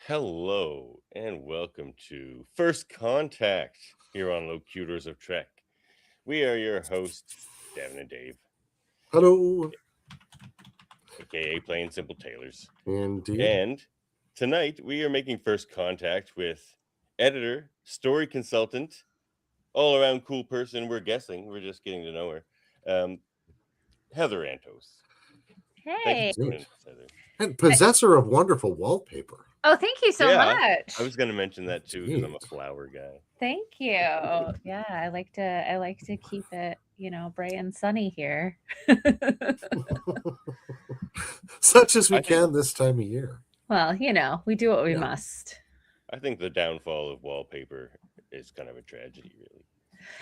Hello and welcome to First Contact here on Locutors of Trek. We are your hosts, Devin and Dave, Hello. aka Plain Simple Tailors. Indeed. And tonight we are making first contact with editor, story consultant, all around cool person. We're guessing, we're just getting to know her. Heather Antos. Thanks Hey. for joining us, Heather. And possessor of wonderful wallpaper. Oh, thank you so much. I was going to mention that too because I'm a Indeed. flower guy. Thank you. Yeah, I like to keep it, bright and sunny here. Such as we I think- can this time of year. Well, we do what we Yeah. must. I think the downfall of wallpaper is kind of a tragedy, really.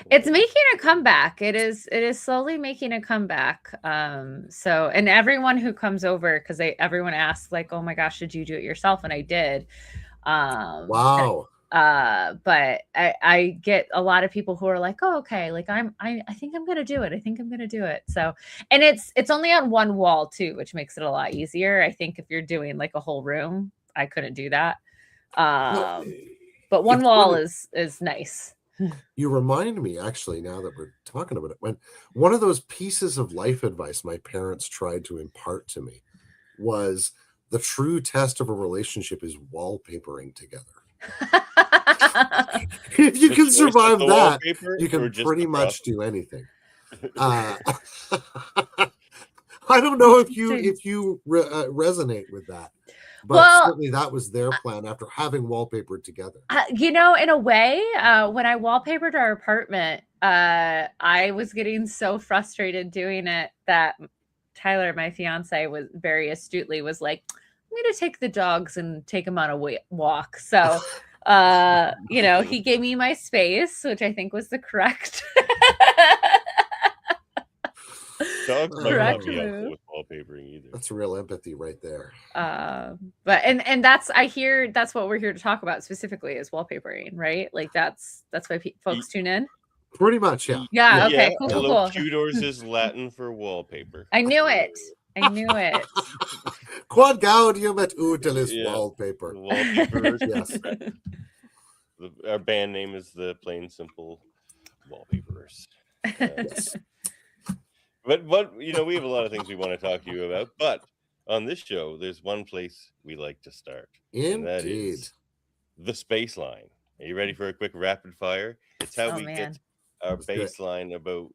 It's making a comeback. It is slowly making a comeback. So and everyone who comes over, because everyone asks, like, oh my gosh, did you do it yourself? And I did. Wow. But I get a lot of people who are like, oh, okay, like I think I'm gonna do it. I think I'm gonna do it. So, and it's only on one wall too, which makes it a lot easier. I think if you're doing like a whole room, I couldn't do that. But one wall is nice. You remind me, actually, now that we're talking about it, when one of those pieces of life advice my parents tried to impart to me was the true test of a relationship is wallpapering together. If you can survive that, you can pretty much do anything. I don't know if you resonate with that, but certainly that was their plan after having wallpapered together. In a way, when I wallpapered our apartment, I was getting so frustrated doing it that Tyler, my fiance, was very astutely was like, I'm going to take the dogs and take them on a walk. So, he gave me my space, which I think was the correct. Dogs might not be helpful with wallpapering either. That's real empathy right there. But and that's that's what we're here to talk about specifically is wallpapering, right? Like that's why folks tune in. Pretty much, yeah. Yeah. Okay. Cool. Locutors is Latin for wallpaper. I knew it. Quod gaudium et utilis wallpaper. Wallpaper. Yes. Our band name is the Plain Simple Wallpaperers. Yes. But we have a lot of things we want to talk to you about. But on this show, there's one place we like to start. Indeed. And that is the space line. Are you ready for a quick rapid fire? It's how we get our baseline about,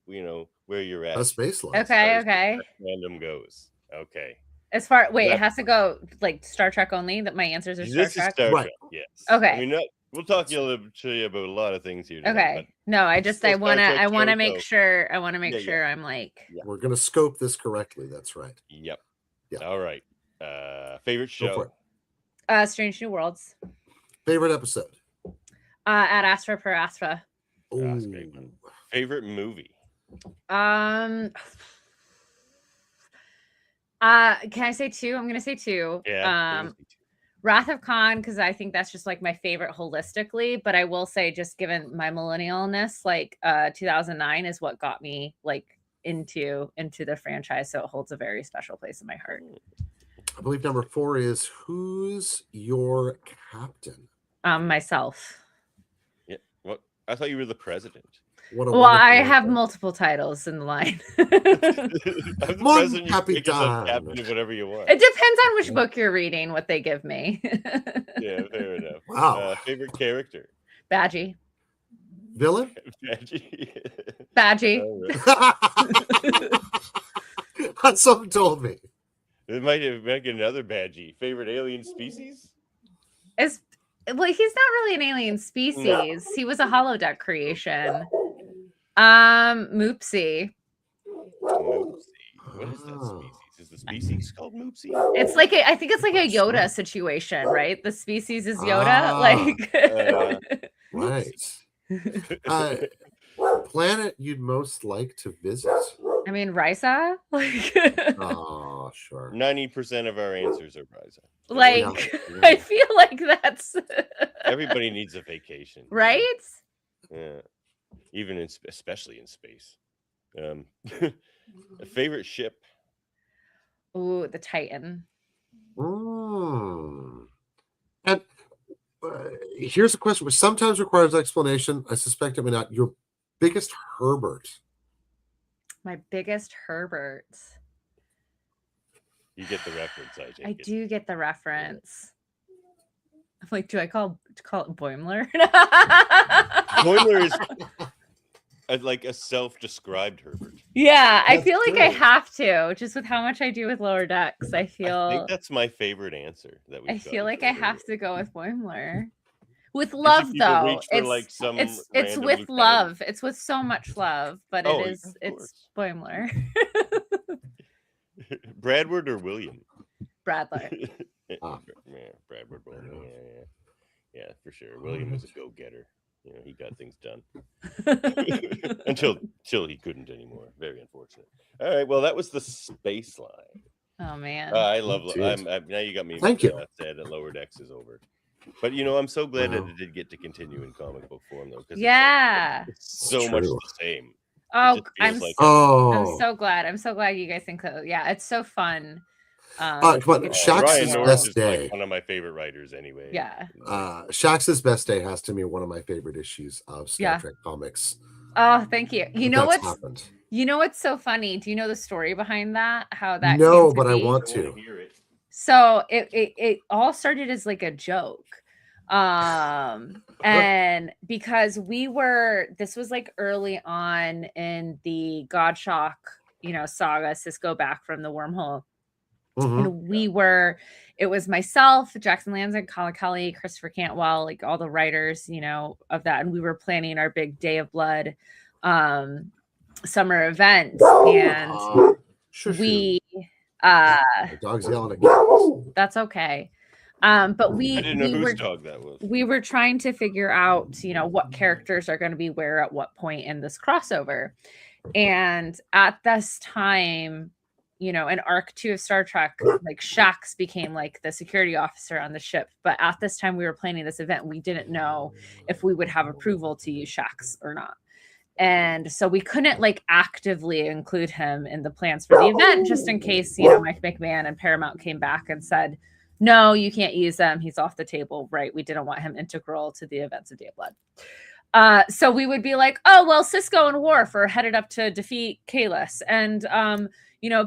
where you're at. A space line. Okay. Random goes. Okay. It has to go like Star Trek only. That my answers are Star Trek. Is Star Trek, yes. Okay. We'll talk to you about a lot of things here today. Okay. No, I want to make sure. I want to make sure I'm like. Yeah. We're gonna scope this correctly. That's right. Yep. Yeah. All right. Favorite show. Strange New Worlds. Favorite episode. Ad Astra per Astra. Oh, that's a great one. Favorite movie. Can I say two? I'm gonna say two. Yeah. Wrath of Khan, because I think that's just like my favorite holistically. But I will say, just given my millennialness, like 2009 is what got me like into the franchise. So it holds a very special place in my heart. I believe number 4 is Who's Your Captain? Myself. Yeah. What? I thought you were the president. Well, I have multiple titles in the line. Captain, whatever you want. It depends on which book you're reading, what they give me. Yeah, fair enough. Wow. Favorite character? Badgie. Villain? Badgie. Someone told me. It might get another Badgie. Favorite alien species? He's not really an alien species. No. He was a holodeck creation. Moopsie. What is that species? Is the species called Moopsie? It's like I think it's like a Yoda situation, right? The species is Yoda. Right. Planet you'd most like to visit? I mean, Risa. Oh, sure. 90% of our answers are Risa. I feel like that's everybody needs a vacation, right? Yeah, especially in space. A favorite ship? Ooh, the Titan. And Here's a question which sometimes requires explanation. I suspect it may not. Your biggest Herbert. My biggest Herbert. You get the reference, I take I it. do get the reference. I'm like, do I call it Boimler? Boimler is like a self-described Herbert. Yeah, I That's feel like true. I have to, just with how much I do with Lower Decks. I I feel think that's my favorite answer that we. I feel like I have to go with Boimler. With Usually love, people though. reach for, like, some It's random with lieutenant. love. It's with so much love, but Oh, it's of course. Boimler. Bradward or William? Bradler. Yeah, Bradward. William. Yeah, for sure. William was a go-getter. You know, he got things done until he couldn't anymore. Very unfortunate. All right, well, that was the space line. Oh man. I love. Cheers. Now you got me. Thank you. Sad that Lower Decks is over, but you know, I'm so glad that Wow. it did get to continue in comic book form, though, because Yeah. it's so much true. the same. Oh, just I'm feels like Oh, so glad. I'm so glad you guys think so. Yeah, it's so fun. come on, it's Shaxxs' Ryan is North best is day. like one of my favorite writers, anyway. Yeah. Shaxxs' Best Day has to be one of my favorite issues of Star Trek comics. Oh, thank you. You know That's what's happened. You know what's so funny? Do you know the story behind that? How that No, came to but I be? want I wanna to. hear it. So it all started as like a joke. And because this was like early on in the Godshock, saga, Cisco back from the wormhole. Mhm. And it was myself, Jackson Lanzing, Colin Kelly, Christopher Cantwell, like all the writers, of that. And we were planning our big Day of Blood summer event. And we The dog's yelling at kids. that's okay. But I didn't know whose dog that was. we were trying to figure out, what characters are going to be where at what point in this crossover. And at this time, in Arc 2 of Star Trek, like Shaxxs became like the security officer on the ship. But at this time we were planning this event, we didn't know if we would have approval to use Shaxxs or not. And so we couldn't like actively include him in the plans for the event, just in case, Mike McMahon and Paramount came back and said, no, you can't use him. He's off the table, right? We didn't want him integral to the events of Day of Blood. So we would be like, oh, well, Cisco and Worf are headed up to defeat Kalis. And,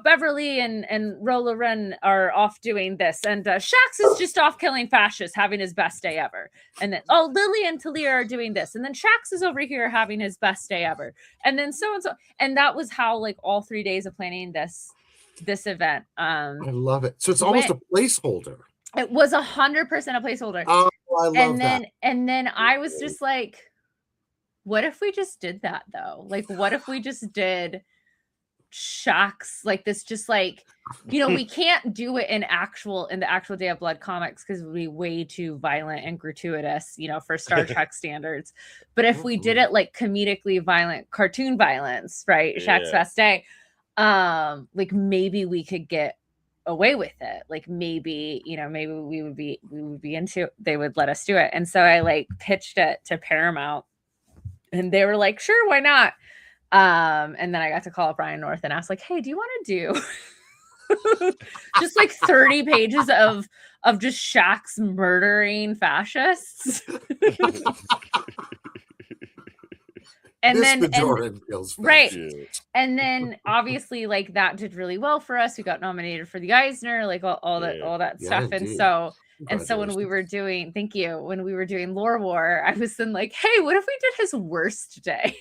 Beverly and Rola Ren are off doing this. And Shaxxs is just off killing fascists, having his best day ever. And then, Lily and Talia are doing this. And then Shaxxs is over here having his best day ever. And then so-and-so. And that was how, like, all 3 days of planning this event. I love it. So it's almost a placeholder. It was 100% a placeholder. Oh, I love that. And then I was just like, what if we just did that though? Like, what if we just did Shaxxs like this? Just like, we can't do it in the actual Day of Blood comics because it would be way too violent and gratuitous, for Star Trek standards. But if we did it like comedically violent, cartoon violence, right? Shaxxs' best day. Like maybe we could get away with it. Like maybe we would be into it. They would let us do it. And so I like pitched it to Paramount and they were like, sure, why not? And then I got to call up Ryan North and ask like, hey, do you want to do just like 30 pages of just Shaxxs murdering fascists? And right. And then obviously like that did really well for us. We got nominated for the Eisner, like all that stuff. Indeed. And so when we were doing Lore War, I was then like, hey, what if we did his worst day?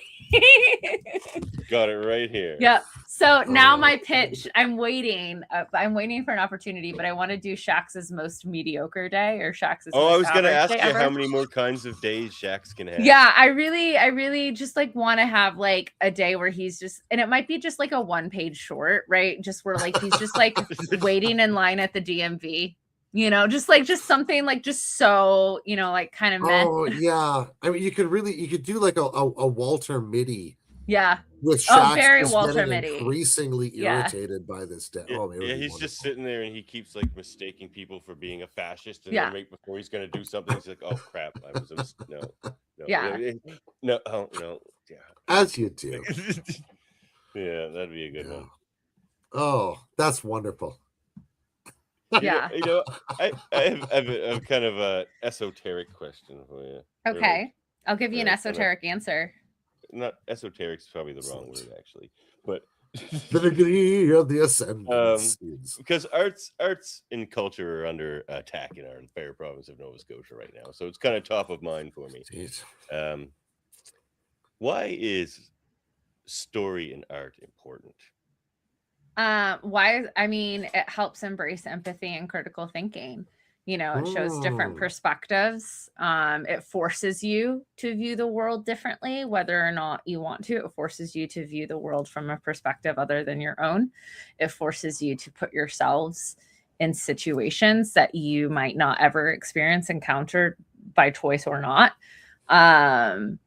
Got it right here. Yeah. So now my pitch, I'm waiting for an opportunity, but I want to do Shaxxs' most mediocre day or Shaxxs' I was going to ask you ever. how many more kinds of days Shaxxs can have. Yeah, I really just like want to have like a day where he's just, and it might be just like a 1-page short, right? Just where like he's just like waiting in line at the DMV. Just something like just so, like kind of meh. Oh yeah. I mean you could do like a Walter Mitty. Yeah. With Shaxxs very Walter Mitty. Increasingly irritated by this day. Yeah, he's just sitting there and he keeps like mistaking people for being a fascist, and then right before he's gonna do something, he's like, "Oh crap, I was no, yeah." As you do. Yeah, that'd be a good one. Oh, that's wonderful. Yeah. I have a kind of a esoteric question for you. Okay. I'll give you an kind of esoteric answer. not esoteric is probably the wrong word actually, but The degree of the ascendance. because arts and culture are under attack in our fair province of Nova Scotia right now, so it's kind of top of mind for me. Why is story and art important? Why? I mean, it helps embrace empathy and critical thinking. It shows different perspectives. It forces you to view the world differently, whether or not you want to. It forces you to view the world from a perspective other than your own. It forces you to put yourselves in situations that you might not ever encounter by choice or not. And,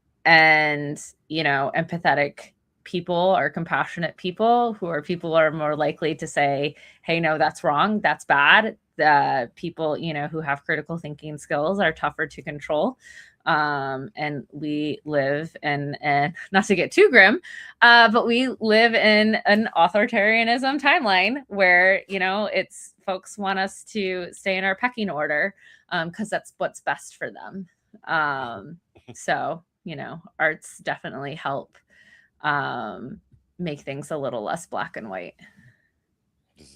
empathetic people are compassionate people who are more likely to say, hey, no, that's wrong, that's bad. The people who have critical thinking skills are tougher to control, and we live in, and not to get too grim, but we live in an authoritarianism timeline where it's folks want us to stay in our pecking order because that's what's best for them. So arts definitely help make things a little less black and white.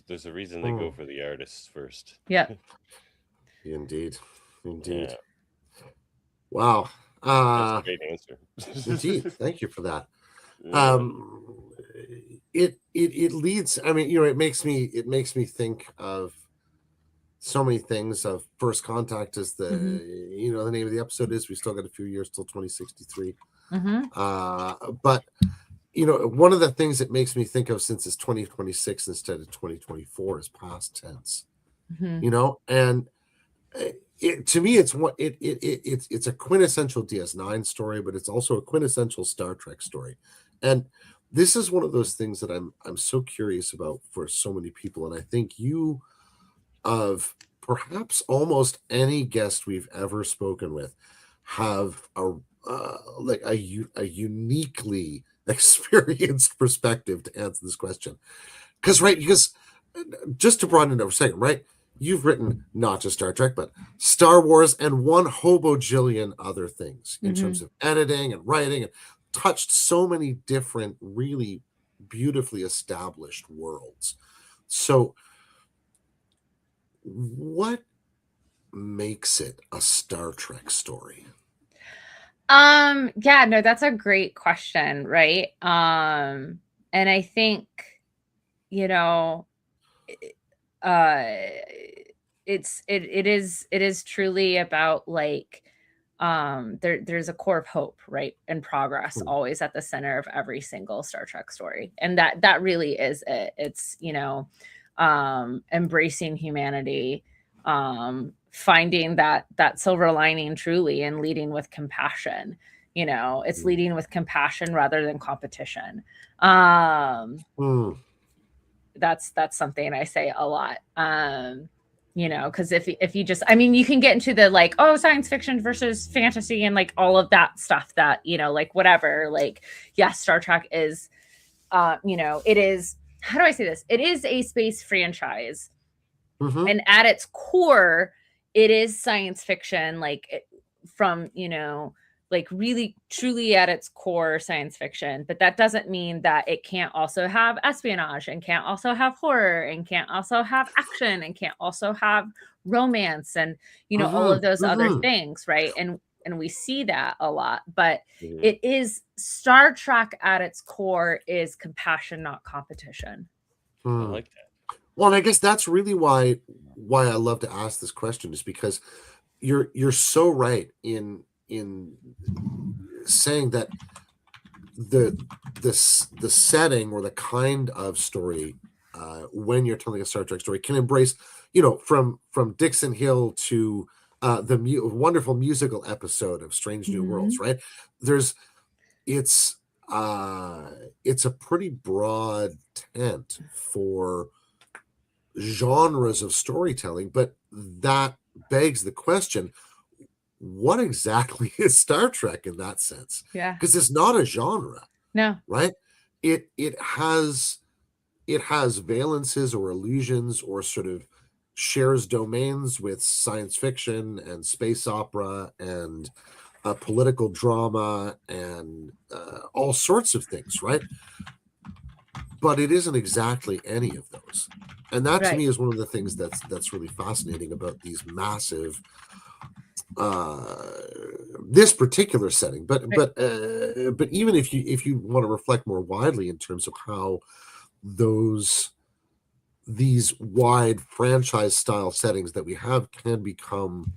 There's a reason they go for the artists first. Yeah. Indeed. Yeah. Wow. That's a great answer. Indeed. Thank you for that. It leads, I mean, it makes me think of so many things. Of First Contact is the the name of the episode is, we still got a few years till 2063. But one of the things that makes me think of, since it's 2026 instead of 2024, is past tense. And to me, it's a quintessential DS9 story, but it's also a quintessential Star Trek story. And this is one of those things that I'm so curious about for so many people. And I think you, of perhaps almost any guest we've ever spoken with, have a uniquely experienced perspective to answer this question. Because just to broaden it over a second, right? You've written not just Star Trek, but Star Wars and one hobojillion other things in terms of editing and writing, and touched so many different, really beautifully established worlds. So what makes it a Star Trek story? Yeah, no, that's a great question, right? And I think, it is truly about, like, there's a core of hope, right, and progress always at the center of every single Star Trek story, and that really is it. It's embracing humanity, finding that silver lining truly, and leading with compassion. It's leading with compassion rather than competition. That's something I say a lot. Because if you just, I mean, you can get into the, like, oh, science fiction versus fantasy and like all of that stuff that, like, whatever, like, yes, Star Trek is, it is, how do I say this? It is a space franchise. And at its core, it is science fiction, like, from, like, really truly at its core science fiction. But that doesn't mean that it can't also have espionage, and can't also have horror, and can't also have action, and can't also have romance, and all of those other things, right? And we see that a lot. But it is, Star Trek at its core is compassion, not competition. I like that. Well, and I guess that's really why I love to ask this question, is because you're so right in saying that the setting, or the kind of story, when you're telling a Star Trek story, can embrace, from Dixon Hill to the wonderful musical episode of Strange New Worlds, right? It's a pretty broad tent for genres of storytelling, but that begs the question, what exactly is Star Trek in that sense? Yeah, because it's not a genre. No. Right? It has valences or illusions or sort of shares domains with science fiction and space opera and political drama and all sorts of things, right? But it isn't exactly any of those. And that to Right. me is one of the things that's really fascinating about these massive this particular setting. But even if you want to reflect more widely in terms of how these wide franchise style settings that we have can become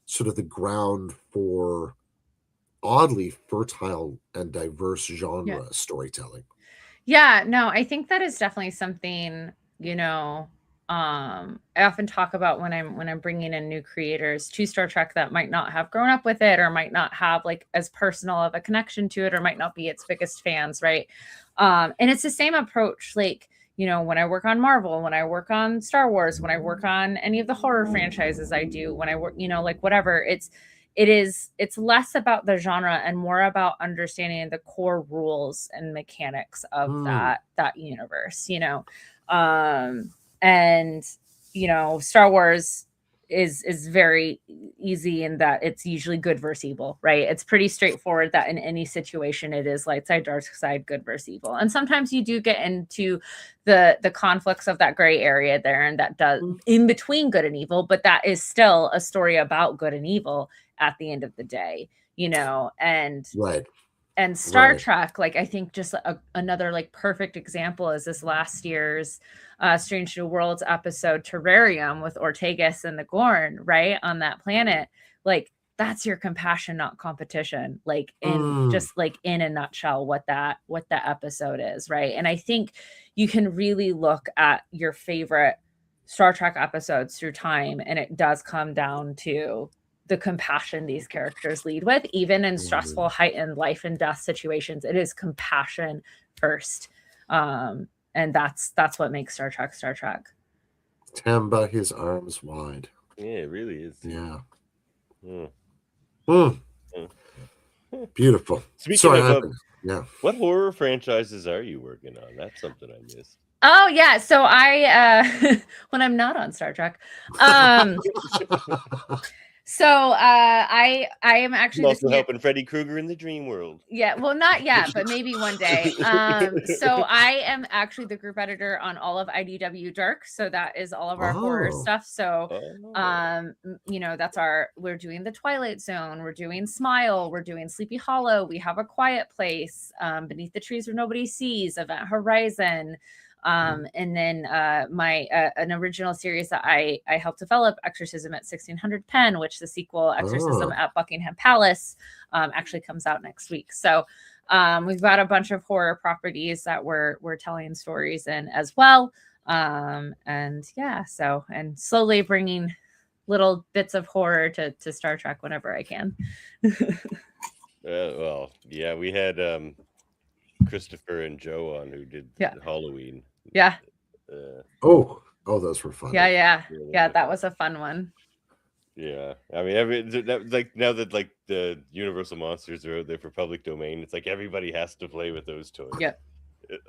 sort of the ground for oddly fertile and diverse genre storytelling. Yeah, no, I think that is definitely something, I often talk about when I'm bringing in new creators to Star Trek that might not have grown up with it or might not have like as personal of a connection to it or might not be its biggest fans, right? And it's the same approach, like, when I work on Marvel, when I work on Star Wars, when I work on any of the horror franchises I do, when I work, like whatever, it's less about the genre and more about understanding the core rules and mechanics of that universe, and Star Wars is very easy in that it's usually good versus evil, right? It's pretty straightforward that in any situation it is light side, dark side, good versus evil. And sometimes you do get into the conflicts of that gray area there, and that does in between good and evil, but that is still a story about good and evil at the end of the day, and right. And Star Trek, like I think just another like perfect example is this last year's Strange New Worlds episode Terrarium with Ortegas and the Gorn, right, on that planet. Like that's your compassion, not competition. Like just like in a nutshell, what that episode is, right? And I think you can really look at your favorite Star Trek episodes through time, and it does come down to the compassion these characters lead with, even in stressful, heightened life and death situations. It is compassion first. And that's what makes Star Trek Star Trek. Tamba his arms wide. Yeah, it really is. Yeah. Mm. Beautiful. Speaking what horror franchises are you working on? That's something I missed. Oh yeah, so I when I'm not on Star Trek, so I am actually also helping Freddy Krueger in the dream world. Yeah, well, not yet, but maybe one day. So I am actually the group editor on all of IDW Dark, so that is all of our horror stuff. So we're doing the Twilight Zone, we're doing Smile, we're doing Sleepy Hollow, we have A Quiet Place, Beneath the Trees Where Nobody Sees, Event Horizon. And then an original series that I helped develop, Exorcism at 1600 Penn, which the sequel, Exorcism at Buckingham Palace, actually comes out next week. So we've got a bunch of horror properties that we're telling stories in as well. And slowly bringing little bits of horror to Star Trek whenever I can. We had Christopher and Joe on who did Halloween. Yeah. Those were fun. Yeah, that was a fun one. Yeah, I mean, like now that like the Universal monsters are out there for public domain, it's like everybody has to play with those toys. Yeah.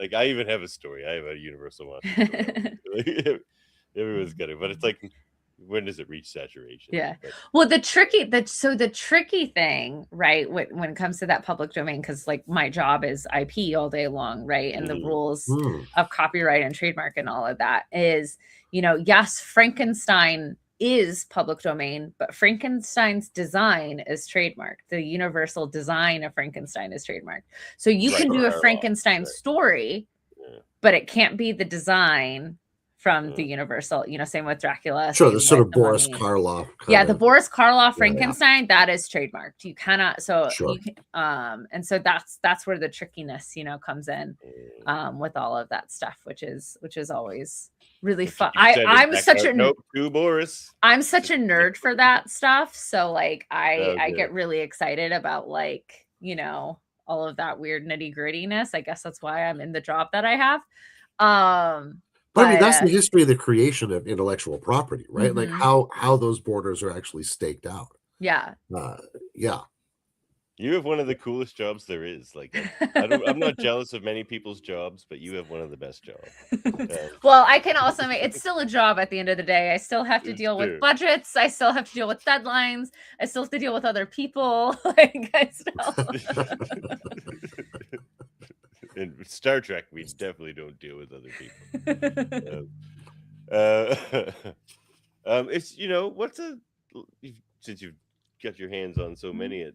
Like I even have a story. I have a Universal monster. Everyone's got it, but it's like, when does it reach saturation? Yeah. Well, the tricky thing, right, when it comes to that public domain, because like my job is IP all day long, right, and the rules of copyright and trademark and all of that is, yes, Frankenstein is public domain, but Frankenstein's design is trademarked. The universal design of Frankenstein is trademarked. So you can do a Frankenstein story, but it can't be the design from the Universal, same with Dracula. Sure, the sort of Boris Karloff. The Boris Karloff Frankenstein, that is trademarked. You cannot, you can, and so that's where the trickiness, comes in with all of that stuff, which is always really fun. I'm such a nerd for that stuff. So like I get really excited about like, all of that weird nitty grittiness. I guess that's why I'm in the job that I have. But I mean, that's the history of the creation of intellectual property, right? Like how those borders are actually staked out. Yeah. You have one of the coolest jobs there is. Like, I'm not jealous of many people's jobs, but you have one of the best jobs. Well, I can also make it's still a job at the end of the day. I still have to It's deal with true. budgets. I still have to deal with deadlines. I still have to deal with other people. Like I still. In Star Trek, we definitely don't deal with other people. It's since you've got your hands on so many,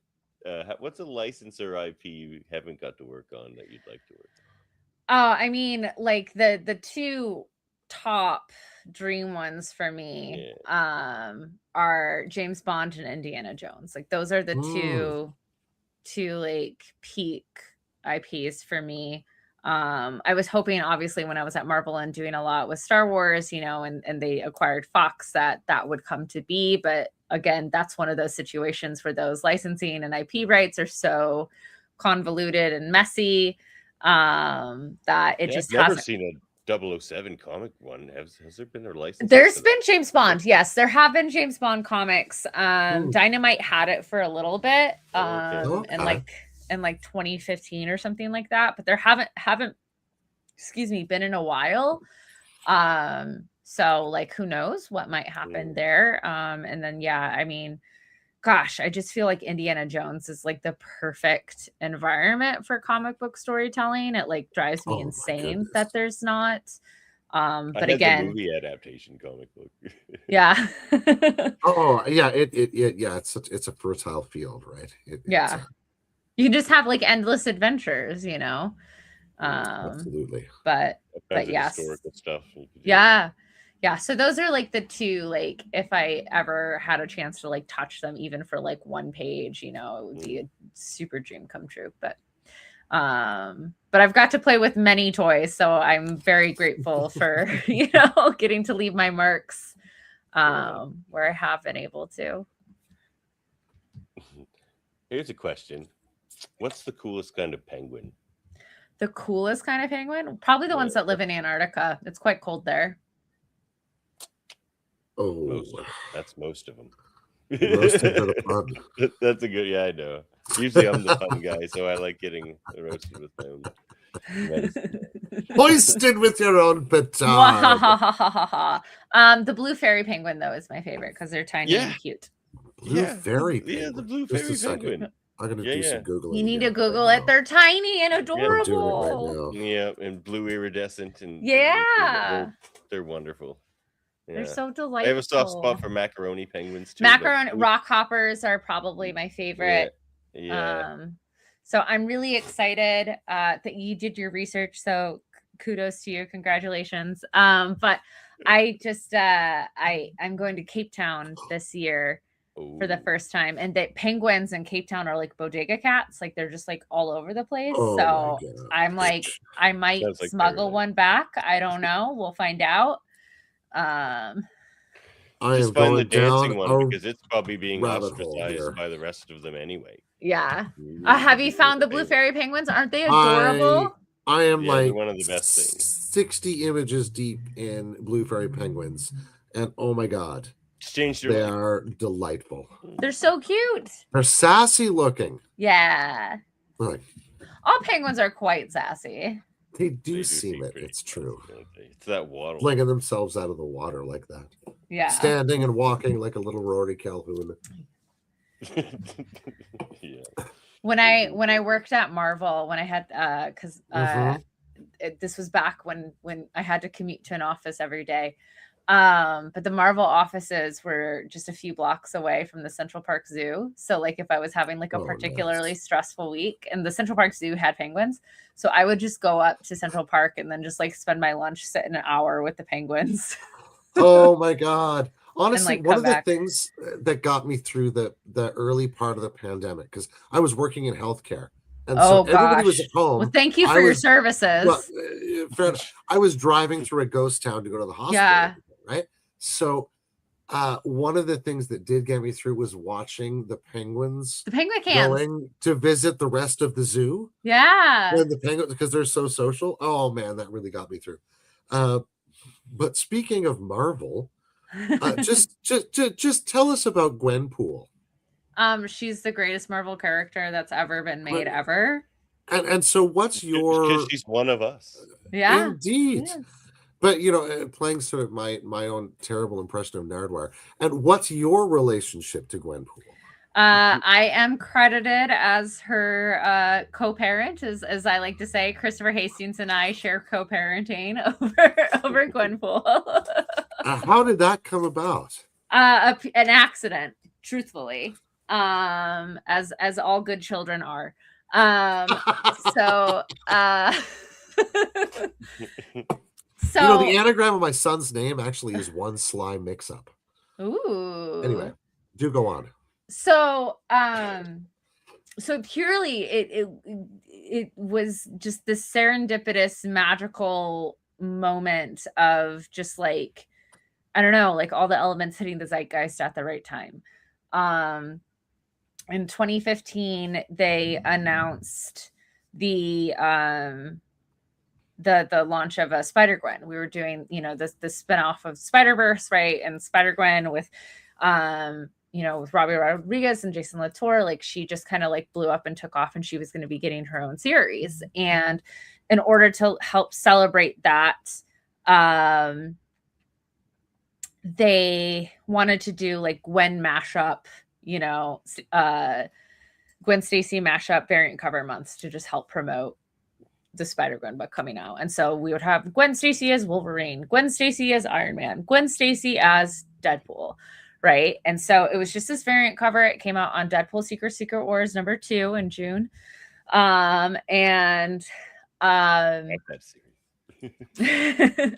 what's a license or IP you haven't got to work on that you'd like to work on? I mean, like the two top dream ones for me are James Bond and Indiana Jones. Like those are the two like peak IPs for me. I was hoping, obviously, when I was at Marvel and doing a lot with Star Wars, and they acquired Fox, that would come to be. But again, that's one of those situations where those licensing and IP rights are so convoluted and messy that it just I've never hasn't. seen a 007 comic one. Has there been a license? There's been James Bond. Yes, there have been James Bond comics. Dynamite had it for a little bit. In like 2015 or something like that, but there haven't been in a while. So like who knows what might happen there. And then I mean, gosh, I just feel like Indiana Jones is like the perfect environment for comic book storytelling. It like drives me insane that there's not. But again, the movie adaptation comic book. Yeah. It's a fertile field, right? You can just have like endless adventures, Absolutely. But yes, historical stuff. Yeah. So those are like the two, like if I ever had a chance to like touch them even for like one page, it would be a super dream come true. But I've got to play with many toys, so I'm very grateful for getting to leave my marks where I have been able to. Here's a question. What's the coolest kind of penguin? The coolest kind of penguin? Probably the ones that live in Antarctica. It's quite cold there. That's most of them. Roasted for the fun. That's a good. I know. Usually I'm the fun guy, so I like getting roasted with my own medicine. Hoisted with your own petard. The blue fairy penguin though is my favorite because they're tiny and cute. Blue fairy penguin. Yeah, the blue fairy penguin. I'm gonna do some Googling. You need to Google it. They're tiny and adorable. I'm doing it right now. Yeah, and blue iridescent and they're wonderful. Yeah. They're so delightful. I have a soft spot for macaroni penguins too. Rock hoppers are probably my favorite. Yeah. So I'm really excited that you did your research. So kudos to you. Congratulations. But I just I'm going to Cape Town this year for the first time, and the penguins in Cape Town are like bodega cats. Like they're just like all over the place. So I'm like, I might smuggle one back. I don't know. We'll find out. Just find the dancing one because it's probably being ostracized by the rest of them anyway. Yeah. Have you found the blue fairy penguins? Aren't they adorable? I am like one of the best things. 60 images deep in blue fairy penguins, and oh my god, they are delightful. They're so cute. They're sassy looking. Yeah. All penguins are quite sassy. They do seem it. It's true. It's that water. Flinging themselves out of the water like that. Yeah. Standing and walking like a little Rory Calhoun. When I worked at Marvel, when I had because this was back when I had to commute to an office every day. But the Marvel offices were just a few blocks away from the Central Park Zoo. So like if I was having like a particularly stressful week, and the Central Park Zoo had penguins, so I would just go up to Central Park and then just like spend my lunch sitting an hour with the penguins. Oh my god. Honestly, like, one of the things that got me through the early part of the pandemic, because I was working in healthcare. And so everybody was at home. Well, thank you for your services. Well, Fred, I was driving through a ghost town to go to the hospital. Yeah. Right. So one of the things that did get me through was watching the penguins. The penguin cans. Going to visit the rest of the zoo. Yeah. And the penguins, because they're so social. Oh man, that really got me through. But speaking of Marvel, just tell us about Gwenpool. She's the greatest Marvel character that's ever been made ever. And so what's Because your she's one of us. Yeah. indeed. Yeah. But playing sort of my own terrible impression of Nardwuar. And what's your relationship to Gwenpool? I am credited as her co-parent, as I like to say. Christopher Hastings and I share co-parenting over Gwenpool. How did that come about? An accident, truthfully, as all good children are. So so the anagram of my son's name actually is one sly mix-up. Ooh. Anyway, do go on. So so purely it was just this serendipitous magical moment of just like, I don't know, like all the elements hitting the zeitgeist at the right time. In 2015 they announced the launch of a Spider-Gwen. We were doing, the spin-off of Spider-Verse, right? And Spider-Gwen with with Robbie Rodriguez and Jason Latour. Like, she just kind of like blew up and took off, and she was going to be getting her own series. And in order to help celebrate that, they wanted to do like Gwen mashup, Gwen Stacy mashup variant cover months to just help promote the Spider-Gwen book coming out. And so we would have Gwen Stacy as Wolverine, Gwen Stacy as Iron Man, Gwen Stacy as Deadpool, right? And so it was just this variant cover. It came out on Deadpool Secret Wars #2 in June.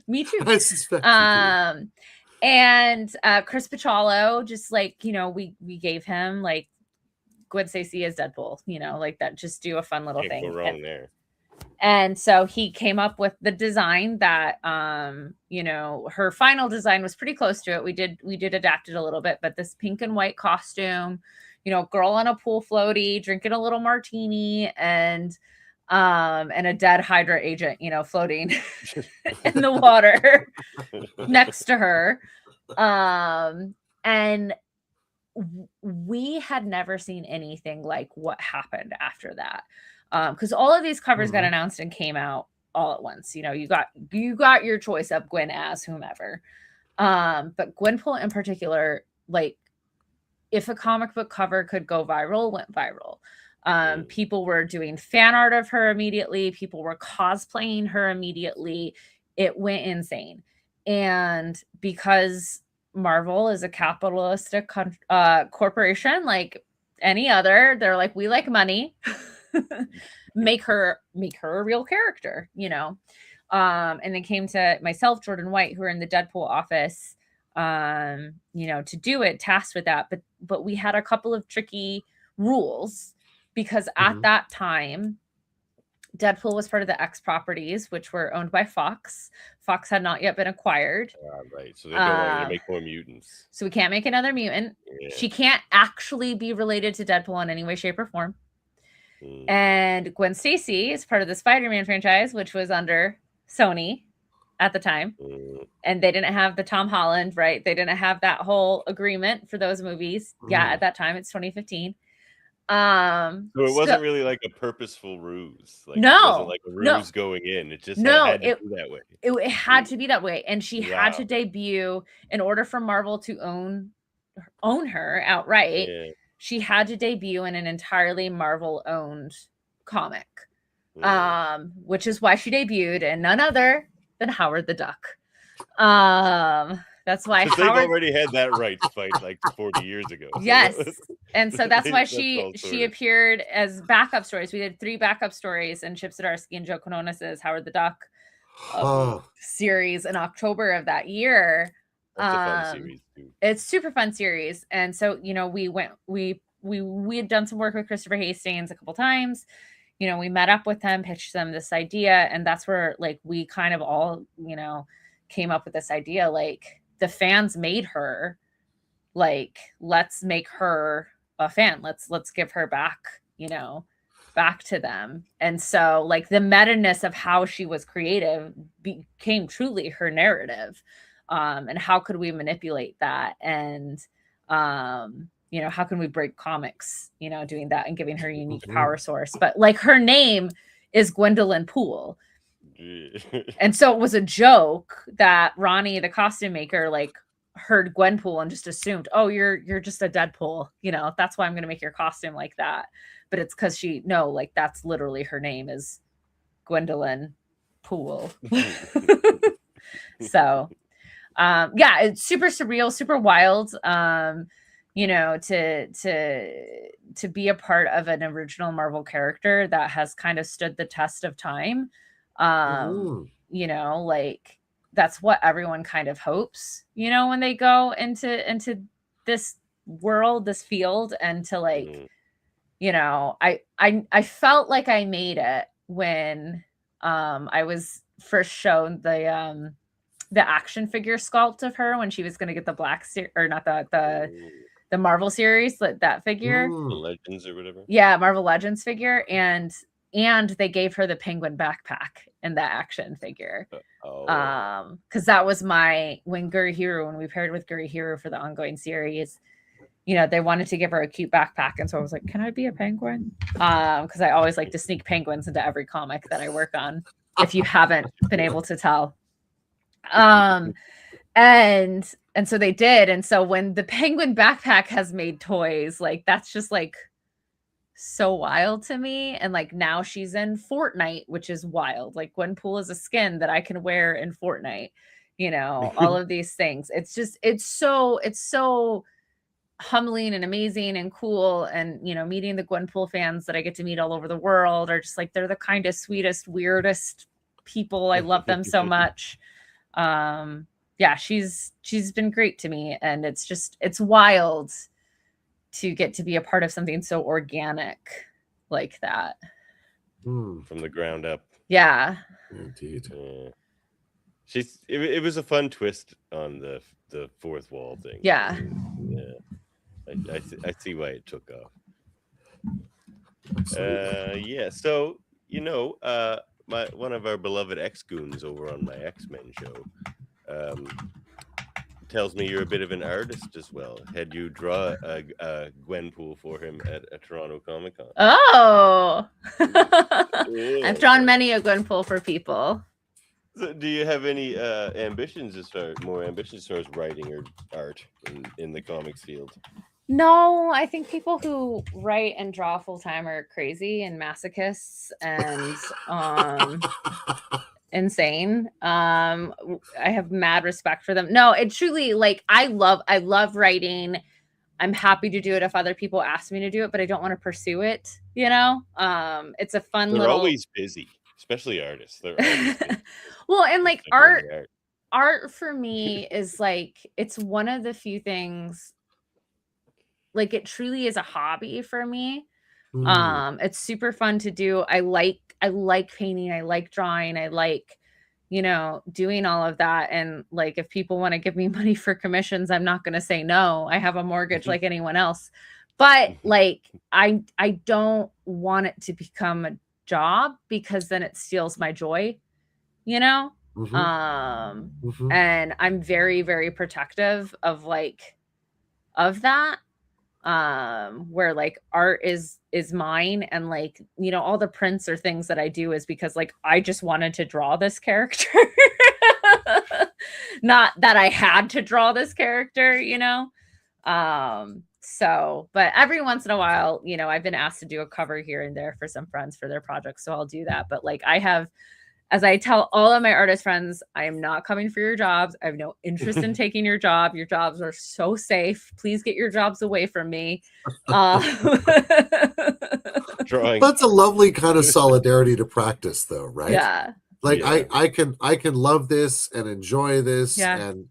Me too. I suspect and Chris Pachalo, just like, we gave him like Gwen Stacy as Deadpool, like that, just do a fun little Can't thing. go wrong there. And so he came up with the design that, her final design was pretty close to it. We did adapt it a little bit, but this pink and white costume, girl on a pool floaty, drinking a little martini, and a dead Hydra agent, floating in the water next to her. And we had never seen anything like what happened after that. Because all of these covers got announced and came out all at once. You got your choice of Gwen as whomever. But Gwenpool in particular, like, if a comic book cover could go viral, went viral. People were doing fan art of her immediately. People were cosplaying her immediately. It went insane. And because Marvel is a capitalistic corporation like any other, they're like, we like money. make her a real character, and it came to myself, Jordan White, who are in the Deadpool office, to do it, tasked with that. But we had a couple of tricky rules, because at that time, Deadpool was part of the X properties, which were owned by Fox. Fox had not yet been acquired. Right. So they don't want you to make more mutants. So we can't make another mutant. Yeah. She can't actually be related to Deadpool in any way, shape, or form. And Gwen Stacy is part of the Spider-Man franchise, which was under Sony at the time. And they didn't have the Tom Holland, right? They didn't have that whole agreement for those movies. Yeah, at that time, it's 2015. So it wasn't really like a purposeful ruse. Like, no, it wasn't like a ruse going in. It just had to be that way. It had to be that way. And she had to debut in order for Marvel to own her outright. Yeah. She had to debut in an entirely Marvel-owned comic, which is why she debuted in none other than Howard the Duck. That's why they've already had that rights fight like 40 years ago. So. Yes, and so that's why she appeared as backup stories. We did 3 backup stories, and Chip Zdarsky and Joe Quinones' Howard the Duck series in October of that year. That's a fun series too. It's super fun series. And so, we had done some work with Christopher Hastings a couple times. We met up with them, pitched them this idea, and that's where like we kind of all, came up with this idea. Like, the fans made her, like, let's make her a fan. Let's give her back, back to them. And so like the meta-ness of how she was creative became truly her narrative. And how could we manipulate that? And, you know, how can we break comics, you know, doing that and giving her a unique power source. But like her name is Gwendolyn Poole. And so it was a joke that Ronnie, the costume maker, like heard Gwenpool and just assumed, oh, you're just a Deadpool, you know, that's why I'm gonna make your costume like that. But it's because like that's literally her name is Gwendolyn Poole. So yeah, it's super surreal, super wild. You know, to be a part of an original Marvel character that has kind of stood the test of time. You know, like that's what everyone kind of hopes, you know, when they go into this world, this field, and to like, you know, I felt like I made it when I was first shown the action figure sculpt of her when she was going to get the or not the Marvel series, that figure, Legends or whatever. Yeah, Marvel Legends figure, and they gave her the penguin backpack in that action figure. Because that was when we paired with Guri Hiro for the ongoing series, you know, they wanted to give her a cute backpack, and so I was like, can I be a penguin? Because I always like to sneak penguins into every comic that I work on, if you haven't been able to tell. And so they did. And so when the penguin backpack has made toys, like that's just like so wild to me. And like now she's in Fortnite, which is wild. Like Gwenpool is a skin that I can wear in Fortnite, you know, all of these things. It's so humbling and amazing and cool. And, you know, meeting the Gwenpool fans that I get to meet all over the world are just like, they're the kindest, sweetest, weirdest people. I love them so much. Yeah, she's been great to me, and it's wild to get to be a part of something so organic like that. From the ground up. Yeah. Indeed. It was a fun twist on the fourth wall thing. Yeah. I see why it took off. Yeah, so you know, one of our beloved X-Goons over on my X-Men show tells me you're a bit of an artist as well. Had you draw a Gwenpool for him at a Toronto Comic Con? Oh, I've drawn many a Gwenpool for people. So do you have any ambitions as far as writing or art in the comics field? No, I think people who write and draw full time are crazy and masochists and insane. I have mad respect for them. No, it truly, like, I love writing. I'm happy to do it if other people ask me to do it, but I don't want to pursue it, you know? It's a fun They're always busy, especially artists. They're always busy. Well, and like art for me is like, it's one of the few things, like it truly is a hobby for me. It's super fun to do. I like painting, I like drawing, I like, you know, doing all of that. And like, if people want to give me money for commissions, I'm not going to say no. I have a mortgage like anyone else. But like, I don't want it to become a job, because then it steals my joy, you know? And I'm very, very protective of that. Where like art is mine, and like, you know, all the prints or things that I do is because like I just wanted to draw this character. Not that I had to draw this character, you know. So, but every once in a while, you know, I've been asked to do a cover here and there for some friends for their projects, so I'll do that. But like, I have, as I tell all of my artist friends, I am not coming for your jobs. I have no interest in taking your job. Your jobs are so safe. Please get your jobs away from me. Drawing. That's a lovely kind of solidarity to practice, though, right? Yeah. Like I can love this and enjoy this and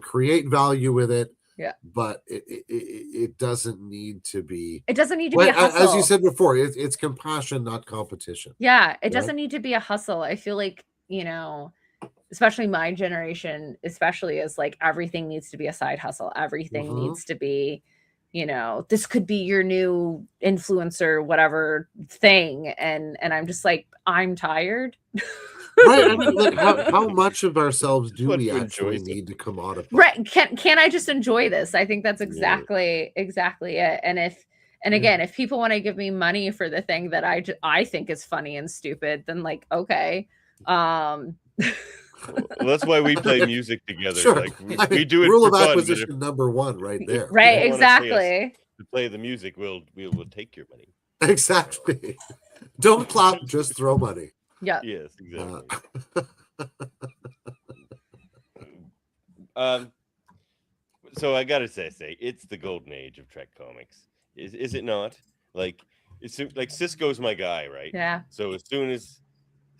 create value with it. Yeah. But it doesn't need to be. It doesn't need to be a hustle. As you said before, it's compassion, not competition. Yeah, it doesn't need to be a hustle. I feel like, you know, especially my generation, especially, is like everything needs to be a side hustle. Everything needs to be, you know, this could be your new influencer, whatever thing. And I'm just like, I'm tired. Right. I mean, like how much of ourselves do want we to enjoy actually something. need to commodify? Right. Can I just enjoy this? I think that's Yeah. exactly it. And again, if people want to give me money for the thing that I think is funny and stupid, then like, okay. Well, that's why we play music together. Sure. Like I we mean, do it rule for of fun, but acquisition number one right there. Right, you wanna pay us exactly. to play the music, we'll take your money. Exactly. Don't clap, just throw money. Yeah. Yes, exactly. So I gotta say, it's the golden age of Trek comics. Is it not? Like it's like Cisco's my guy, right? Yeah. So as soon as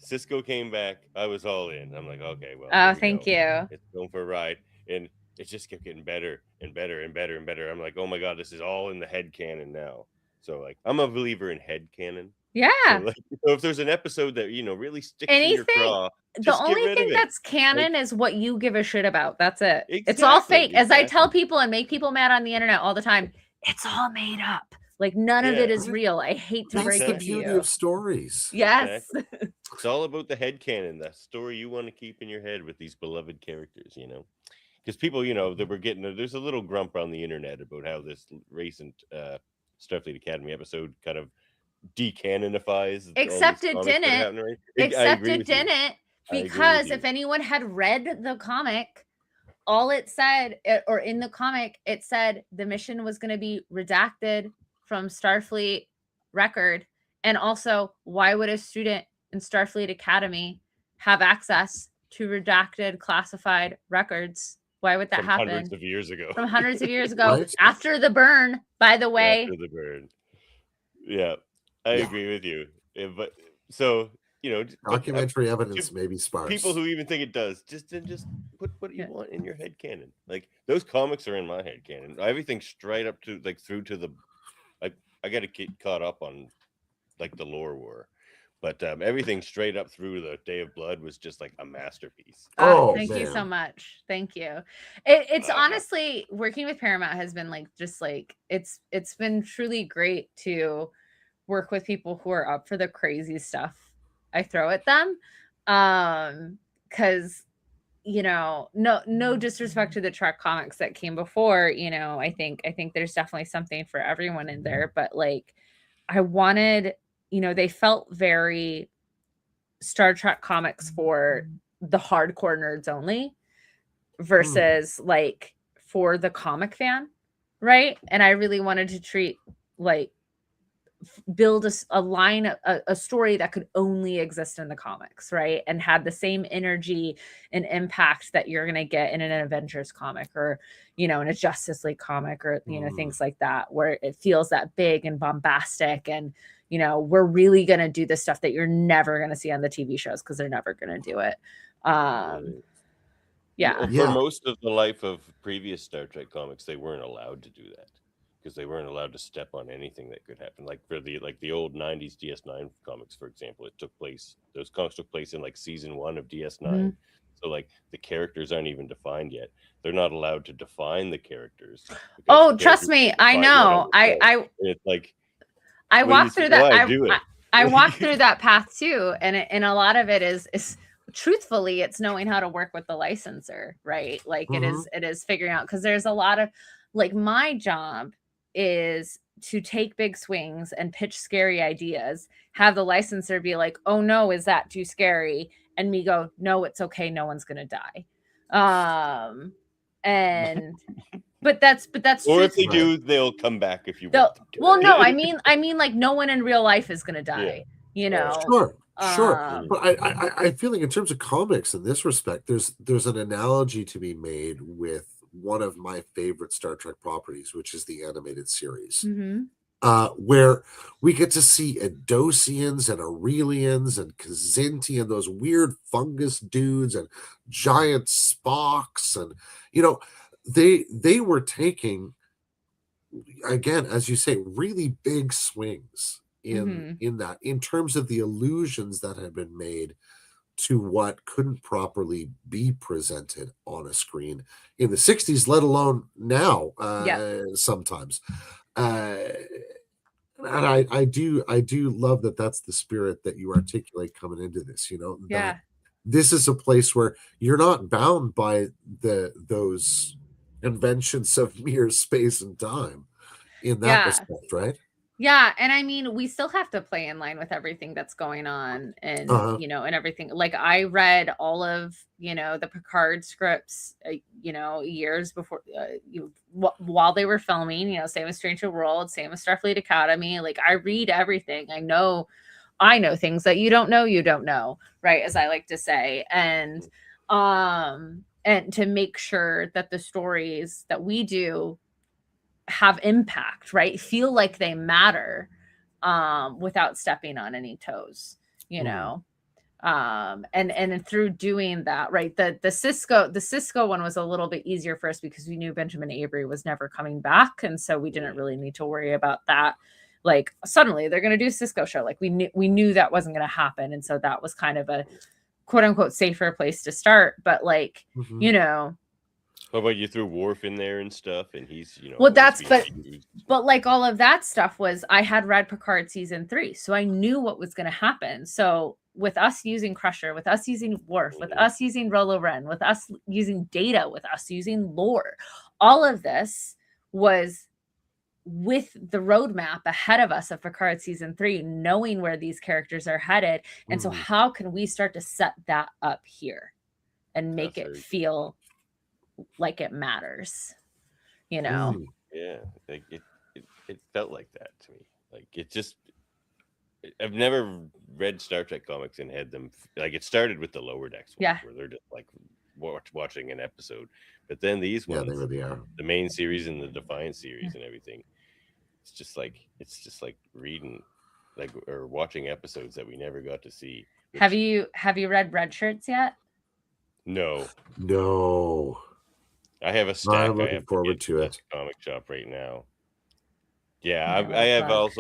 Cisco came back, I was all in. I'm like, okay, well, Oh, here we thank go. you. It's going for a ride, and it just kept getting better and better and better and better. I'm like, oh my god, this is all in the head canon now. So like, I'm a believer in head canon. Yeah. So, like, so if there's an episode that really sticks in your craw, The just get only rid thing of it. that's canon is what you give a shit about. That's it. Exactly, It's all fake. As I tell exactly. people and make people mad on the internet all the time, it's all made up. Like none of it Yeah. is real. I hate to That's break the it to beauty you. of stories. Yes. Exactly. It's all about the head canon, the story you want to keep in your head with these beloved characters, because people, that were getting there's a little grump on the internet about how this recent Starfleet Academy episode kind of decanonifies Except all it these comics that are didn't. happening, right? I Except agree it with you. didn't. I agree with Because you. if anyone had read the comic, all it said, or in the comic, it said the mission was going to be redacted from Starfleet record. And also, why would a student in Starfleet Academy have access to redacted classified records? Why would that From happen? hundreds of years ago. From hundreds of years ago, Right. after the burn, by the way. After the burn. Yeah, I Yeah. agree with you. But so, Documentary evidence may be sparse. people who even think it does, just put what you want in your head canon. Like those comics are in my head canon. Everything straight up to like through to the I got to get caught up on like the lore war. But everything straight up through the Day of Blood was just like a masterpiece. Thank you man. so much. Thank you. It's honestly, working with Paramount has been like just like it's been truly great to work with people who are up for the crazy stuff I throw at them. Because no disrespect to the Trek comics that came before, I think there's definitely something for everyone in there, but like I wanted, they felt very Star Trek comics for the hardcore nerds only versus like for the comic fan, right? And I really wanted to treat like build a line, a story that could only exist in the comics, right? And had the same energy and impact that you're going to get in an Avengers comic or, in a Justice League comic or, things like that, where it feels that big and bombastic and, we're really going to do the stuff that you're never going to see on the TV shows because they're never going to do it. Yeah. For most of the life of previous Star Trek comics, they weren't allowed to do that because they weren't allowed to step on anything that could happen. Like for the old 90s DS9 comics, for example, those comics took place in like season 1 of DS9. Mm-hmm. So like the characters aren't even defined yet. They're not allowed to define the characters. Oh, trust me, I know. It's like I walked through that. I Well, walked through that path too, and a lot of it is truthfully, it's knowing how to work with the licensor, right? Like it is figuring out, because there's a lot of like my job is to take big swings and pitch scary ideas, have the licensor be like, oh no, is that too scary? And me go, no, it's okay, no one's gonna die. And but that's or if they do, they'll come back if you want them to. Well, no, I mean like no one in real life is gonna die, Sure. But I feel like in terms of comics in this respect, there's an analogy to be made with one of my favorite Star Trek properties, which is the animated series. Where we get to see Edosians and Aurelians and Kazinti and those weird fungus dudes and giant Spocks, and they were taking, again, as you say, really big swings in that, in terms of the allusions that had been made to what couldn't properly be presented on a screen in the 60s, let alone now, sometimes. And I do love that that's the spirit that you articulate coming into this, this is a place where you're not bound by those conventions of mere space and time in that respect, right? Yeah, and I mean, we still have to play in line with everything that's going on, and Uh-huh. and everything. Like I read all of the Picard scripts, years before, while they were filming. Same with Strange New World, same with Starfleet Academy. Like I read everything. I know things that you don't know, right? As I like to say, and to make sure that the stories that we do have impact, right? Feel like they matter, without stepping on any toes, and through doing that, right? The Cisco one was a little bit easier for us because we knew Benjamin Avery was never coming back, and so we didn't really need to worry about that. Like suddenly they're going to do a Cisco show. Like we knew that wasn't going to happen, and so that was kind of a quote unquote safer place to start. But like, How about you threw Worf in there and stuff, and he's well, that's but like all of that stuff was, I had read Picard season 3, so I knew what was going to happen. So with us using Crusher, with us using Worf, with us using Rolo Ren, with us using Data, with us using lore, all of this was with the roadmap ahead of us of Picard season 3, knowing where these characters are headed. And so how can we start to set that up here and make it feel like it matters, Yeah, like it felt like that to me. Like it just, I've never read Star Trek comics and had them like, it started with the Lower Decks ones, where they're just like watching an episode, but then these ones, the main series and the Defiance series and everything, it's just like reading or watching episodes that we never got to see. Have you read Red Shirts yet? No. I have a stack. I'm looking forward to it. Comic shop right now. Yeah, I have what's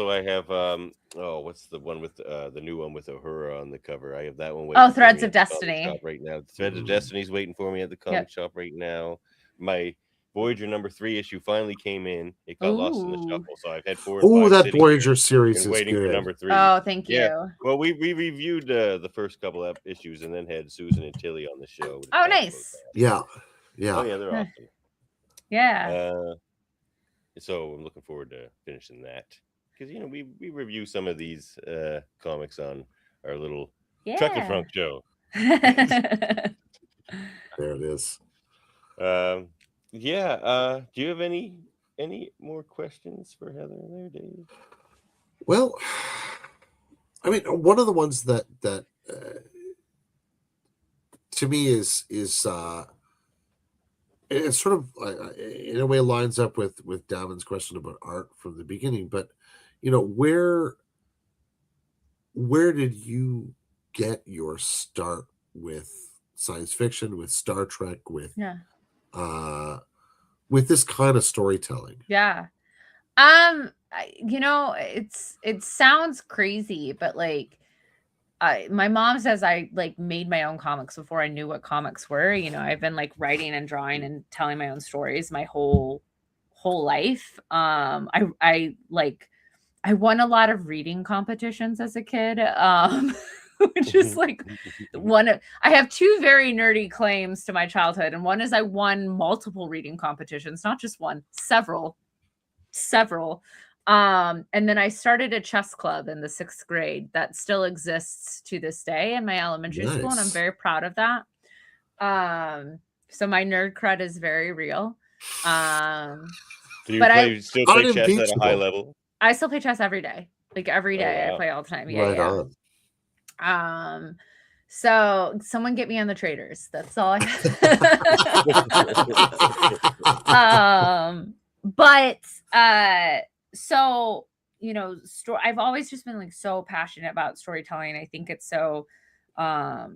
the one with the new one with Uhura on the cover? I have that one waiting. Threads of Destiny right now. Threads of Destiny's waiting for me at the comic shop right now. My Voyager number 3 issue finally came in. It got lost in the shuffle, so I've had 4 and 5. That Voyager series is waiting good. for number 3. Oh, thank you. Well, we reviewed the first couple of issues and then had Susan and Tilly on the show. Oh, nice. Yeah. Oh yeah, they're awesome. Yeah. So I'm looking forward to finishing that, because we review some of these comics on our little Trekle Trunk show. There it is. Do you have any more questions for Heather there, Dave? Well, I mean, one of the ones that to me is it sort of in a way lines up with Davin's question about art from the beginning, but where did you get your start with science fiction, with Star Trek, with this kind of storytelling? It sounds crazy, but like, my mom says I like made my own comics before I knew what comics were. I've been like writing and drawing and telling my own stories my whole life. I won a lot of reading competitions as a kid, which is like I have 2 very nerdy claims to my childhood, and one is I won multiple reading competitions, not just one, several. And then I started a chess club in the 6th grade that still exists to this day in my elementary school, and I'm very proud of that. So my nerd cred is very real. Do you still play chess at a high level? I still play chess every day. Like every day. I play all the time. Yeah. So someone get me on the traders. That's all I have. But so I've always just been like so passionate about storytelling. I think it's so I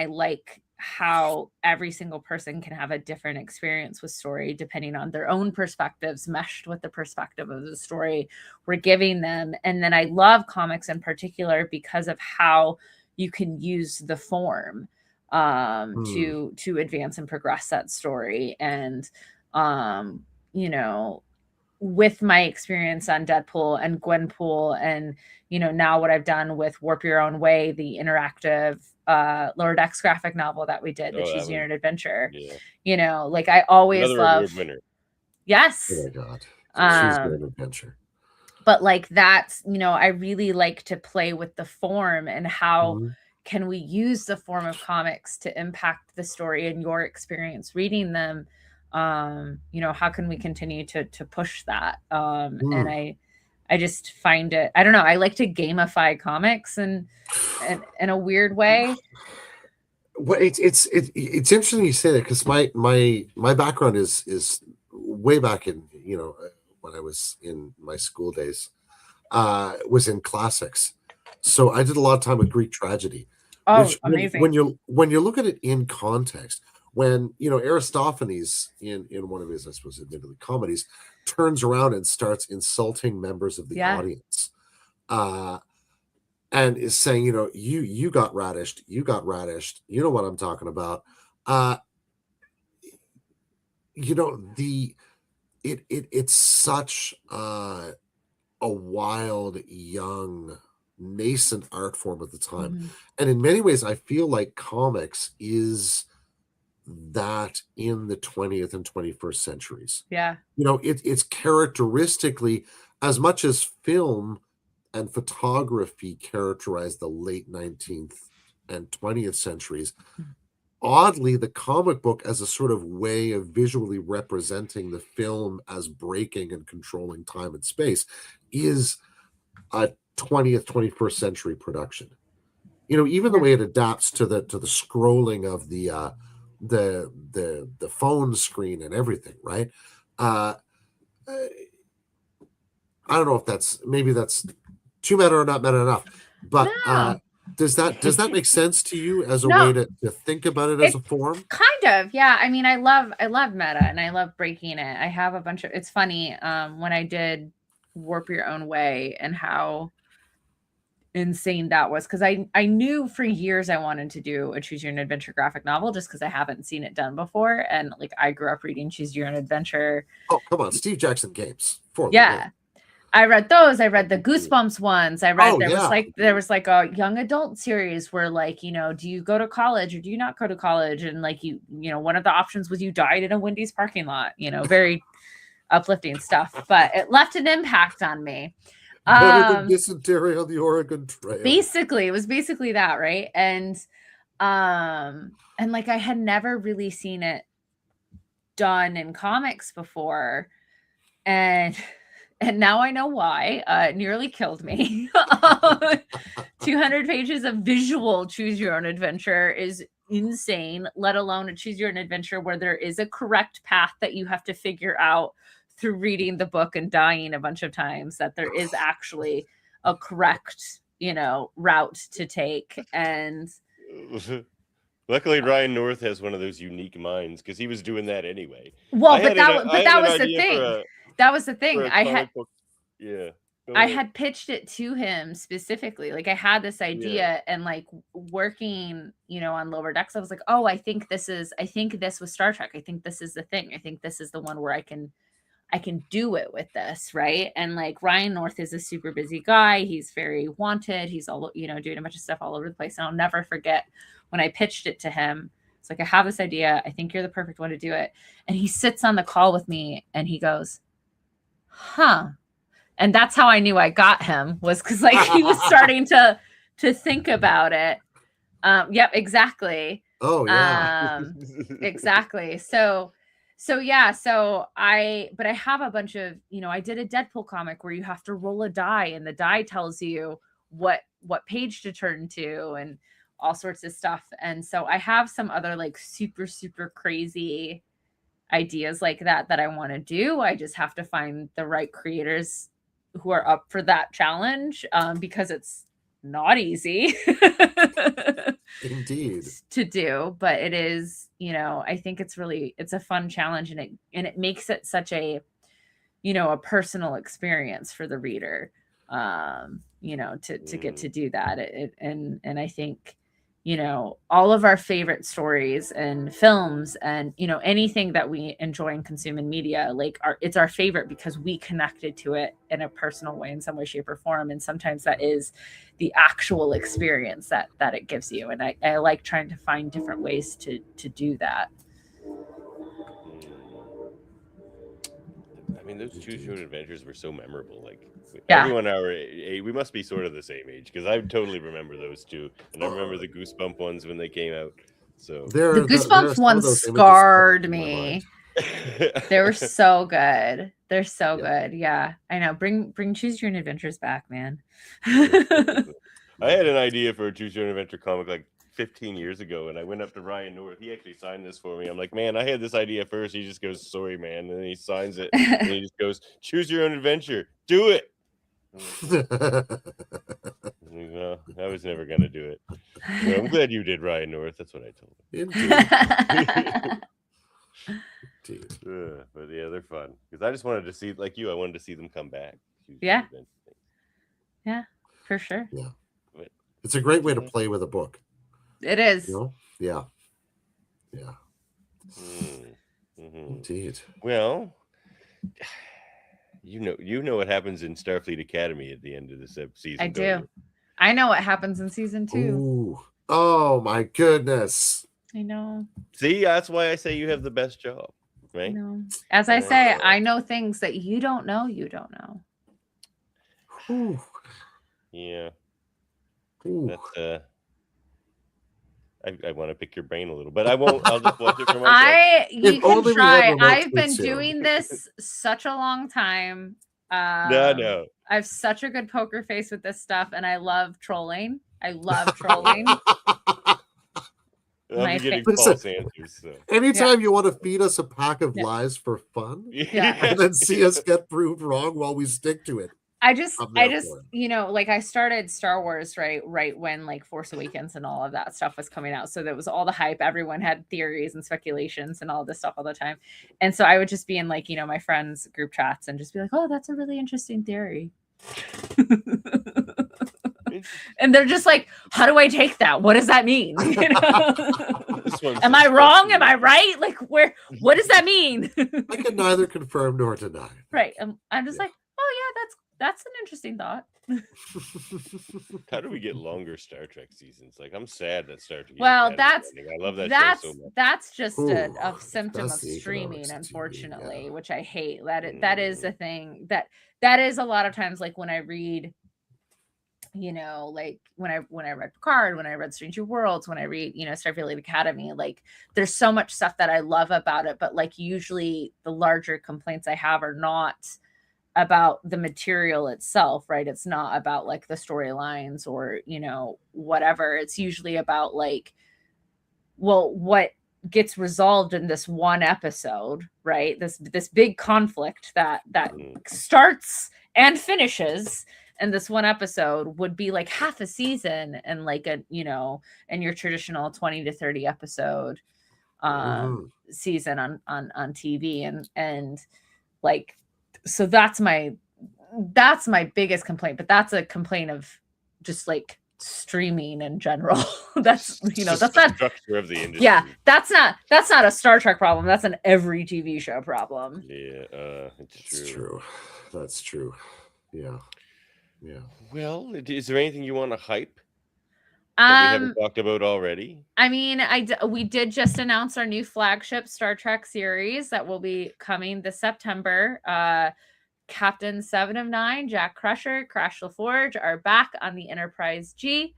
like how every single person can have a different experience with story depending on their own perspectives meshed with the perspective of the story we're giving them. And then I love comics in particular because of how you can use the form to advance and progress that story. And with my experience on Deadpool and Gwenpool, and now what I've done with Warp Your Own Way, the interactive Lower Decks graphic novel that we did, the Oh, that Choose Your was Own Adventure. yeah. Like I always Another love. award winner. Yes. Oh my God. Choose Your Own Adventure. But like that's, I really like to play with the form and how can we use the form of comics to impact the story and your experience reading them. How can we continue to push that? And I just find it, I don't know, I like to gamify comics and in a weird way. Well, it's interesting you say that, because my background is way back in, when I was in my school days, was in classics. So I did a lot of time with Greek tragedy. Oh, Which amazing. when you look at it in context, when Aristophanes in one of his, I suppose, admittedly comedies, turns around and starts insulting members of the audience, and is saying, you got radished, you know what I'm talking about. It's such a wild, young, nascent art form at the time. And in many ways, I feel like comics is that in the 20th and 21st centuries. Yeah. It's characteristically, as much as film and photography characterize the late 19th and 20th centuries, oddly, the comic book as a sort of way of visually representing the film as breaking and controlling time and space is a 20th, 21st century production. Even the way it adapts to the scrolling of the phone screen and everything, right? I don't know if maybe that's too meta or not meta enough, but does that make sense to you as a way to think about it as a form? Kind of, yeah. I mean, I love meta and I love breaking it. I have a bunch of, it's funny, when I did Warp Your Own Way and how insane that was, because I knew for years I wanted to do a Choose Your Own Adventure graphic novel just because I haven't seen it done before, and like I grew up reading Choose Your Own Adventure. Oh, come on, Steve Jackson games. I read those. I read the Goosebumps ones. I read there was like a young adult series where like, do you go to college or do you not go to college? And like one of the options was you died in a Wendy's parking lot, very uplifting stuff, but it left an impact on me. Better than dysentery on the Oregon Trail. Basically, it was basically that, right? And like I had never really seen it done in comics before. And now I know why. It nearly killed me. 200 pages of visual Choose Your Own Adventure is insane, let alone a Choose Your Own Adventure where there is a correct path that you have to figure out through reading the book and dying a bunch of times, that there is actually a correct, route to take. And luckily Ryan North has one of those unique minds, because he was doing that anyway. Well, but that was the thing. That was the thing. I had pitched it to him specifically. Like I had this idea and like working, on Lower Decks, I was like, oh, I think this was Star Trek. I think this is the thing. I think this is the one where I can do it with this, right? And like Ryan North is a super busy guy. He's very wanted. He's all, doing a bunch of stuff all over the place. And I'll never forget when I pitched it to him. It's like, I have this idea. I think you're the perfect one to do it. And he sits on the call with me and he goes, huh. And that's how I knew I got him, was because like he was starting to think about it. Yep, exactly. Oh yeah. Exactly. So I have a bunch of, I did a Deadpool comic where you have to roll a die and the die tells you what page to turn to and all sorts of stuff. And so I have some other like super, super crazy ideas like that I want to do. I just have to find the right creators who are up for that challenge, because it's not easy indeed to do, but it is, I think it's a fun challenge, and it makes it such a, a personal experience for the reader, to get to do that. And I think, you know, all of our favorite stories and films and, you know, anything that we enjoy and consume in media, like it's our favorite because we connected to it in a personal way in some way, shape, or form. And sometimes that is the actual experience that it gives you. And I like trying to find different ways to do that. I mean, those Choose Your Own Adventures were so memorable. Like Yeah. everyone our age, we must be sort of the same age because I totally remember those two, and I remember the Goosebump ones when they came out. So the Goosebumps ones scarred me. They were so good. They're so good. Yeah, I know. Bring Choose Your Own Adventures back, man. I had an idea for a Choose Your Own Adventure comic like 15 years ago, and I went up to Ryan North. He actually signed this for me. I'm like, man, I had this idea first. He just goes, sorry, man. And then he signs it, and he just goes, choose your own adventure. Do it. Well, I was never going to do it. Well, I'm glad you did, Ryan North. That's what I told him. But yeah, they're fun. Because I just wanted to see, like you, I wanted to see them come back. Yeah. Yeah, for sure. Yeah. It's a great way to play with a book. It is. You know? Yeah. Yeah. Indeed. Well, you know what happens in Starfleet Academy at the end of this season. I do. I know what happens in season 2. Ooh. Oh my goodness. I know. See, that's why I say you have the best job, right? No. As I say, I know things that you don't know. You don't know. Ooh. Yeah. Ooh. That's I want to pick your brain a little, but I won't. I'll just watch it for myself. You can try. I've been doing this such a long time. No. I have such a good poker face with this stuff, and I love trolling. I'm getting false answers. So. Anytime you want to feed us a pack of lies for fun, and then see us get proved wrong while we stick to it. I just, you know, like I started Star Wars right when like Force Awakens and all of that stuff was coming out. So that was all the hype. Everyone had theories and speculations and all this stuff all the time. And so I would just be in like, you know, my friends' group chats and just be like, oh, that's a really interesting theory. And they're just like, how do I take that? What does that mean? You know? Am I wrong? Am I right? Like what does that mean? I can neither confirm nor deny. Right. I'm just like, oh yeah, that's an interesting thought. How do we get longer Star Trek seasons? Like, I'm sad that Star Trek. Well, I love that show so much. That's just a symptom of streaming, unfortunately, which I hate. That is a thing that is a lot of times like when I read, you know, like when I read Picard, when I read Strange New Worlds, when I read, you know, Starfleet Academy, like there's so much stuff that I love about it, but like usually the larger complaints I have are not about the material itself, right? It's not about like the storylines or, you know, whatever. It's usually about like, well, what gets resolved in this one episode, right? This big conflict that starts and finishes in this one episode would be like half a season and like a, you know, in your traditional 20 to 30 episode season on TV and like, so that's my biggest complaint, but that's a complaint of just like streaming in general. That's, you know, that's not structure of the industry. Yeah, that's not a Star Trek problem. That's an every TV show problem. Yeah, it's true. That's true. Yeah. Well, is there anything you want to hype that we haven't talked about already? I mean, we did just announce our new flagship Star Trek series that will be coming this September. Captain 7 of 9, Jack Crusher, Crash LaForge are back on the Enterprise G,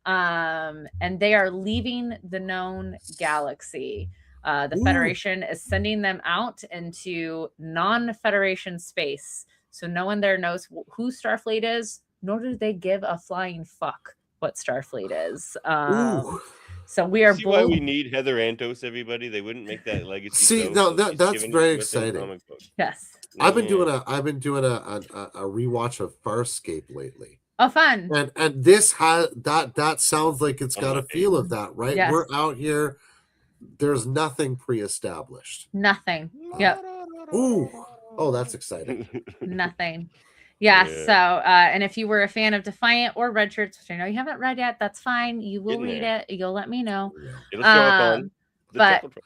and they are leaving the known galaxy. The Federation is sending them out into non-Federation space. So no one there knows who Starfleet is, nor do they give a flying fuck what Starfleet is. So we are. See why we need Heather Antos, everybody. They wouldn't make that legacy. See, no, that's very exciting. Yes, I've been doing a rewatch of Farscape lately. Oh, fun! And this has that sounds like it's got a feel of that, right? Yes. We're out here. There's nothing pre-established. Nothing. Yep. Ooh. Oh, that's exciting. Nothing. Yes. Yeah. So, and if you were a fan of Defiant or Red Shirts, which I know you haven't read yet, that's fine. You will Getting read there. it. You'll let me know. It'll show up on the But Trekle Trunk.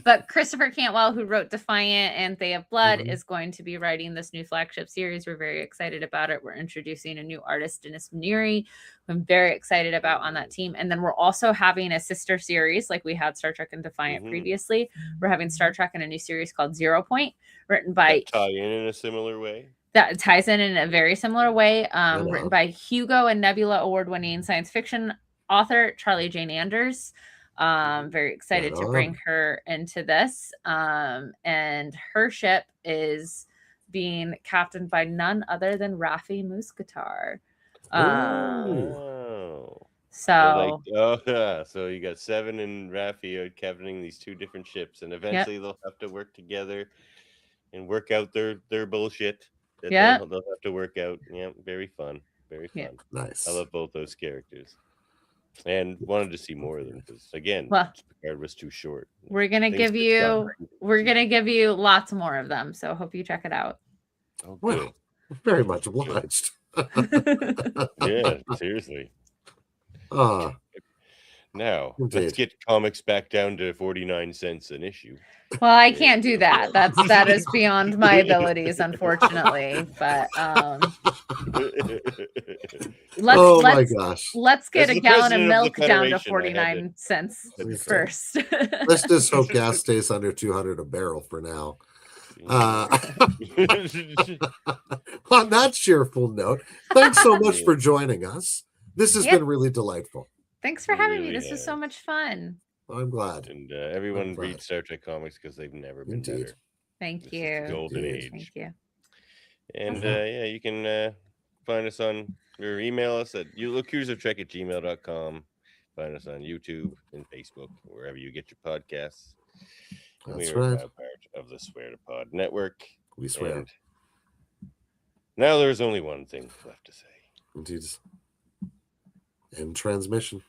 but Christopher Cantwell, who wrote Defiant and They Have Blood, Mhm. is going to be writing this new flagship series. We're very excited about it. We're introducing a new artist, Dennis Maneri, who I'm very excited about on that team. And then we're also having a sister series, like we had Star Trek and Defiant previously. We're having Star Trek in a new series called 0 Point, written by That tie in a similar way. That ties in a very similar way. Right Written on. by Hugo and Nebula award-winning science fiction author Charlie Jane Anders. Very excited Right to on. bring her into this. And her ship is being captained by none other than Raffi Muscatar. Oh. So So you got Seven and Raffi captaining these two different ships, and eventually they'll have to work together and work out their bullshit that they'll have to work out. Yeah, very fun. Very fun. Yeah. Nice. I love both those characters. And wanted to see more of them because again, Well, Picard was too short. we're gonna give you lots more of them. So hope you check it out. Oh, Well, good. very much obliged. Yeah, seriously. Now Indeed. let's get comics back down to 49 cents an issue. Well, I can't do that. That is beyond my abilities, unfortunately. But my gosh. Let's get As a the gallon of president of the milk down to Federation, I 49 cents first. Let's just hope gas stays under 200 a barrel for now. On that cheerful note, thanks so much for joining us. This has been really delightful. Thanks for having me. This was so much fun. I'm glad. And everyone read Star Trek comics because they've never been better. Thank you. The golden age. Thank you. And you can find us on or email us at locutorsoftrek@gmail.com. Find us on YouTube and Facebook, wherever you get your podcasts. That's we are right. now part of the Swear to Pod network. We swear. And now there's only one thing left to say. Indeed. End transmission.